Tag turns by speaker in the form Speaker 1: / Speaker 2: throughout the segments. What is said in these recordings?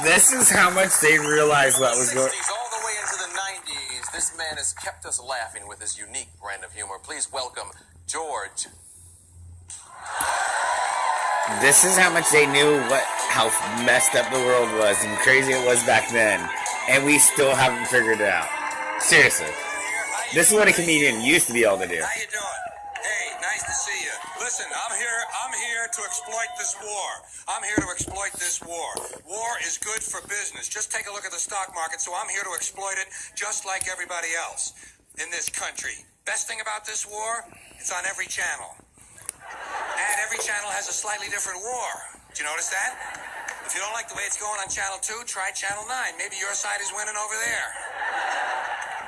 Speaker 1: This is how much they realized what was going.
Speaker 2: 60s all the way into the 90s, this man has kept us laughing with his unique brand of humor. Please welcome George.
Speaker 1: This is how much they knew how messed up the world was and crazy it was back then, and we still haven't figured it out. Seriously, this is what a comedian used to be able to do.
Speaker 3: How you doing? Hey, nice to see you. Listen, I'm here to exploit this war. I'm here to exploit this war. War is good for business. Just take a look at the stock market. So I'm here to exploit it just like everybody else in this country. Best thing about this war, it's on every channel. And every channel has a slightly different war. Do you notice that? If you don't like the way it's going on Channel 2, try Channel 9. Maybe your side is winning over there.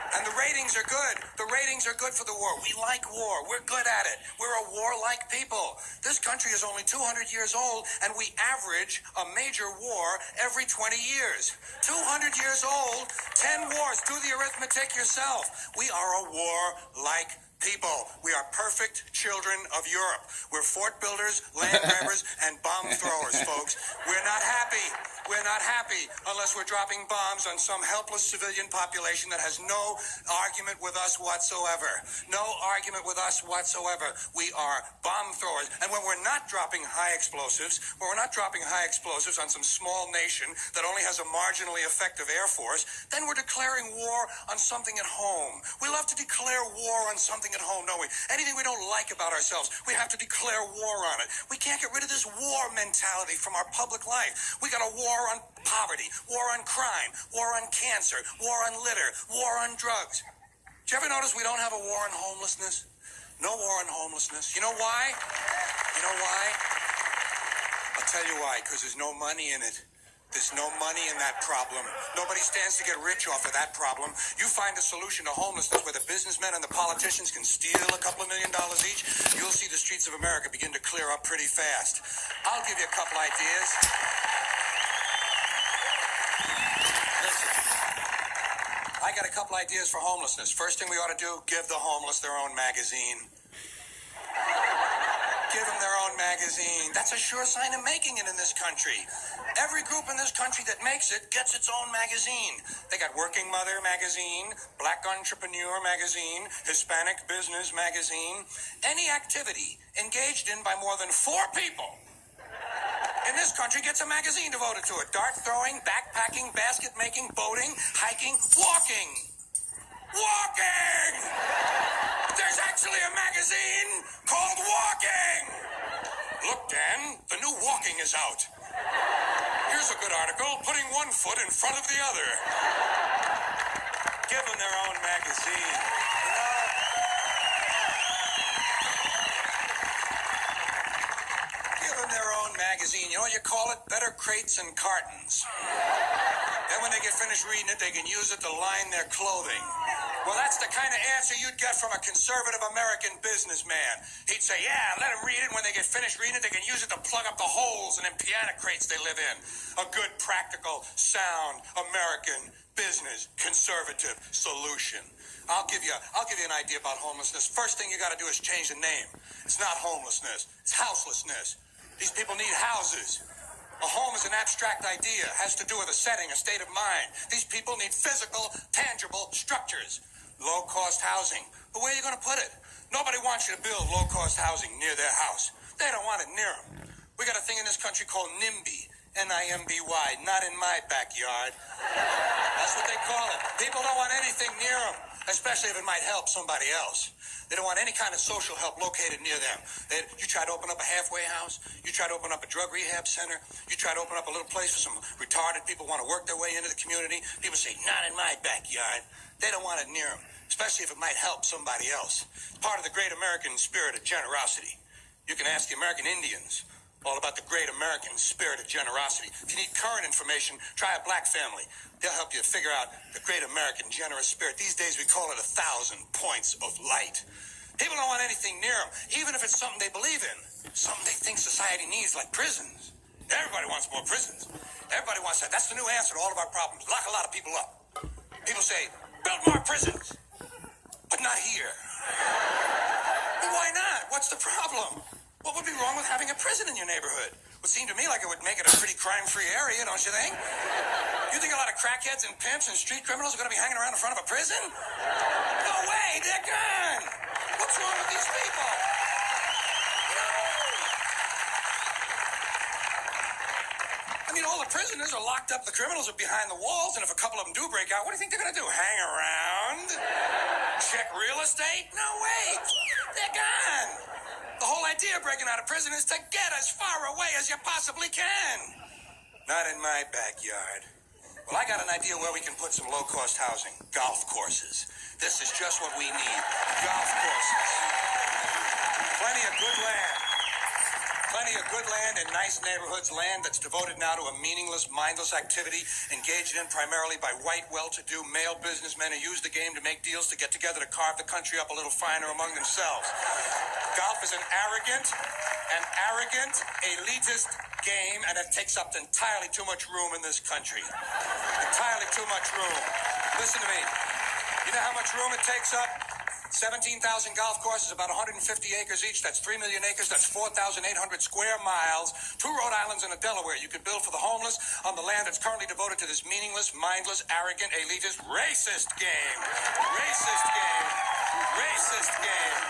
Speaker 3: And the ratings are good. The ratings are good for the war. We like war. We're good at it. We're a warlike people. This country is only 200 years old, and we average a major war every 20 years. 200 years old, 10 wars. Do the arithmetic yourself. We are a warlike people. We are perfect children of Europe. We're fort builders, land grabbers, and bomb throwers, folks. We're not happy. We're not happy unless we're dropping bombs on some helpless civilian population that has no argument with us whatsoever. No argument with us whatsoever. We are bomb throwers. And when we're not dropping high explosives, on some small nation that only has a marginally effective air force, then we're declaring war on something at home. We love to declare war on something at home, don't we? Anything we don't like about ourselves, we have to declare war on it. We can't get rid of this war mentality from our public life. We got a war on poverty, war on crime, war on cancer, war on litter, war on drugs. Did you ever notice we don't have a war on homelessness? No war on homelessness. You know why? You know why? I'll tell you why, because there's no money in it. There's no money in that problem. Nobody stands to get rich off of that problem. You find a solution to homelessness where the businessmen and the politicians can steal a couple of $1 million each, you'll see the streets of America begin to clear up pretty fast. I'll give you a couple ideas. Listen, I got a couple ideas for homelessness. First thing we ought to do, give the homeless their own magazine. Give them their own magazine. That's a sure sign of making it in this country. Every group in this country that makes it gets its own magazine. They got Working Mother magazine, Black Entrepreneur magazine, Hispanic Business magazine. Any activity engaged in by more than 4 people in this country gets a magazine devoted to it. Dart throwing, backpacking, basket making, boating, hiking, walking. Walking! There's actually a magazine called Walking! Look, Dan, the new Walking is out. Here's a good article, putting one foot in front of the other. Give them their own magazine. Give them their own magazine. You know what you call it? Better Crates and Cartons. Then when they get finished reading it, they can use it to line their clothing. Well, that's the kind of answer you'd get from a conservative American businessman. He'd say, yeah, let them read it. When they get finished reading it, they can use it to plug up the holes in them piano crates they live in. A good, practical, sound American business conservative solution. I'll give you an idea about homelessness. First thing you got to do is change the name. It's not homelessness. It's houselessness. These people need houses. A home is an abstract idea. It has to do with a setting, a state of mind. These people need physical, tangible structures. Low-cost housing. But where are you going to put it? Nobody wants you to build low-cost housing near their house. They don't want it near them. We got a thing in this country called NIMBY. N-I-M-B-Y. Not in my backyard. That's what they call it. People don't want anything near them, especially if it might help somebody else. They don't want any kind of social help located near them. You try to open up a halfway house. You try to open up a drug rehab center. You try to open up a little place for some retarded people who want to work their way into the community. People say, not in my backyard. They don't want it near them, especially if it might help somebody else. It's part of the great American spirit of generosity. You can ask the American Indians all about the great American spirit of generosity. If you need current information, try a black family. They'll help you figure out the great American generous spirit. These days we call it 1,000 points of light. People don't want anything near them, even if it's something they believe in, something they think society needs, like prisons. Everybody wants more prisons. Everybody wants that. That's the new answer to all of our problems. Lock a lot of people up. People say, build more prisons, but not here. Well, why not? What's the problem? What would be wrong with having a prison in your neighborhood? Would seem to me like it would make it a pretty crime-free area, don't you think? You think a lot of crackheads and pimps and street criminals are going to be hanging around in front of a prison? No way, they're gone. What's wrong with these people? I mean, all the prisoners are locked up, the criminals are behind the walls, and if a couple of them do break out, what do you think they're going to do? Hang around? Check real estate? No way. They're gone. The whole idea of breaking out of prison is to get as far away as you possibly can. Not in my backyard. Well, I got an idea where we can put some low-cost housing. Golf courses. This is just what we need. Golf courses. Plenty of good land. Plenty of good land in nice neighborhoods, land that's devoted now to a meaningless, mindless activity engaged in primarily by white, well-to-do male businessmen who use the game to make deals to get together to carve the country up a little finer among themselves. Golf is an arrogant, elitist game, and it takes up entirely too much room in this country. Entirely too much room. Listen to me. You know how much room it takes up? 17,000 golf courses, about 150 acres each. That's 3 million acres. That's 4,800 square miles. 2 Rhode Islands and a Delaware. You could build for the homeless on the land that's currently devoted to this meaningless, mindless, arrogant, elitist, racist game. Racist game. Racist game.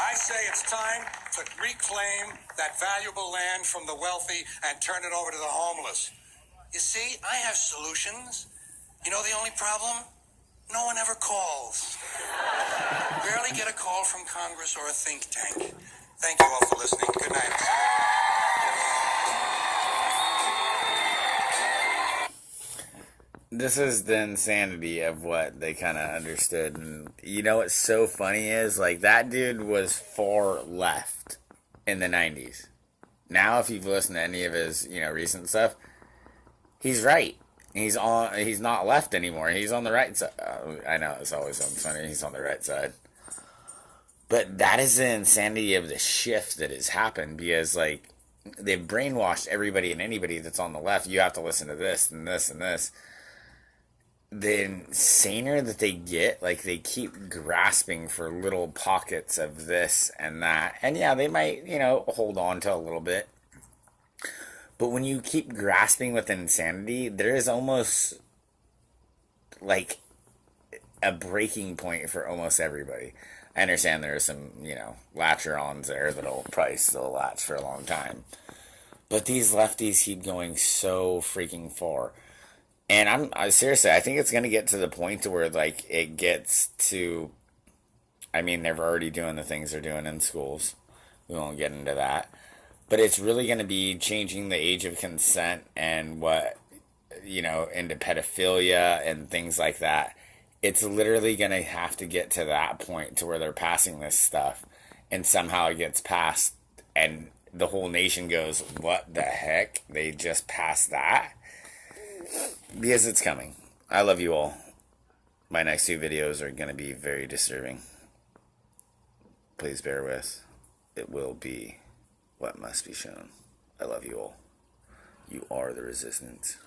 Speaker 3: I say it's time to reclaim that valuable land from the wealthy and turn it over to the homeless. You see, I have solutions. You know the only problem? No one ever calls. Rarely get a call from Congress or a think tank. Thank you all for listening. Good night.
Speaker 1: This is the insanity of what they kind of understood. And you know what's so funny is, like, that dude was far left in the 90s. Now, if you've listened to any of his, recent stuff, he's right. He's not left anymore. He's on the right side. I know, it's always funny. He's on the right side. But that is the insanity of the shift that has happened, because, like, they've brainwashed everybody and anybody that's on the left. You have to listen to this and this and this. The insaner that they get, like, they keep grasping for little pockets of this and that. And yeah, they might, hold on to a little bit. But when you keep grasping with insanity, there is almost like a breaking point for almost everybody. I understand there are some, latcher-ons there that'll probably still latch for a long time. But these lefties keep going so freaking far. And seriously, I think it's going to get to the point to where, like, it gets to, I mean, they're already doing the things they're doing in schools. We won't get into that. But it's really going to be changing the age of consent and what, into pedophilia and things like that. It's literally going to have to get to that point to where they're passing this stuff. And somehow it gets passed and the whole nation goes, what the heck? They just passed that? Because it's coming. I love you all. My next 2 videos are going to be very disturbing. Please bear with. It will be what must be shown. I love you all. You are the resistance.